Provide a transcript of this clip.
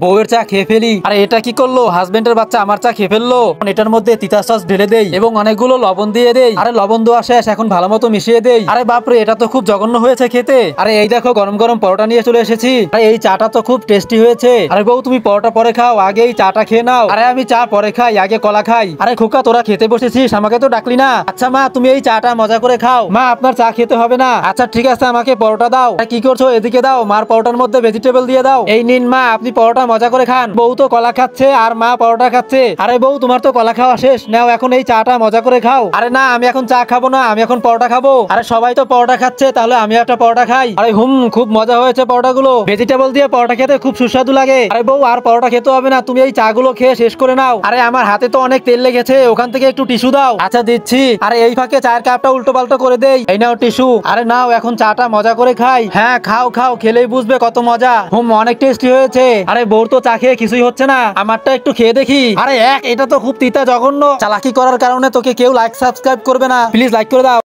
বউয়ের চা খেয়ে ফেলি। আরে এটা কি করলো, হাজবেন্ডের বাচ্চা আমার চা খেয়ে ফেললো। এটার মধ্যে তিতা সস ঢেলে দেই এবং অনেকগুলো লবণ দিয়ে দেই। আরে লবণ দেওয়া শেষ, এখন ভালো মতো মিশিয়ে দেই। আরে বাপরে, এটা তো খুব জঘন্য হয়েছে খেতে। আরে এই দেখো গরম গরম পরোটা নিয়ে চলে এসেছি। আরে এই চাটা তো খুব টেস্টি হয়েছে। আরে বউ তুমি পরোটা পরে খাও, আগে এই চাটা খেয়ে নাও। আরে আমি চা পরে খাই, আগে কলা খাই। আরে খোকা তোরা খেতে বসেছিস, আমাকে তো ডাকলি না। আচ্ছা মা, তুমি এই চাটা মজা করে খাও। মা আপনার চা খেতে হবে না। আচ্ছা ঠিক আছে, আমাকে পরোটা দাও। কি করছো, এদিকে দাও। মার পরোটার মধ্যে ভেজিটেবল দিয়ে দাও। এই নিন মা, আপনি পরোটা মজা করে খান। বউ তো কলা খাচ্ছে আর মা পরোটা খাচ্ছে। আরে বউ তোমার তো কলা খাওয়া শেষ, নাও এখন এই চাটা মজা করে খাও। আরে না, আমি এখন চা খাবো না, আমি এখন পরোটা খাবো। আরে সবাই তো পরোটা খাচ্ছে, তাহলে আমি একটা পরোটা খাই। আরে খুব মজা হয়েছে পরোটা গুলো। ভেজিটেবল দিয়ে পরোটা খেতে খুব সুস্বাদু লাগে। আরে বউ আর পরোটা খেতে হবে না, তুমি এই চা গুলো খেয়ে শেষ করে নাও। আরে আমার হাতে তো অনেক তেল লেগেছে, ওখান থেকে একটু টিস্যু দাও। আচ্ছা দিচ্ছি। আরে এই ফাঁকে চায়ের কাপটা উল্টো পাল্টো করে দেই। এই নাও টিস্যু। আরে নাও এখন চাটা মজা করে খাই। হ্যাঁ খাও খাও, খেলেই বুঝবে কত মজা। অনেক টেস্টি হয়েছে। আরে বউর তো চা খেয়ে কিছুই হচ্ছে না, আমারটা একটু খেয়ে দেখি। আরে এটা তো খুব তিতা জঘন্য। চালাকি করার কারণে তোকে কেউ লাইক সাবস্ক্রাইব করবে না, প্লিজ লাইক করে দাও।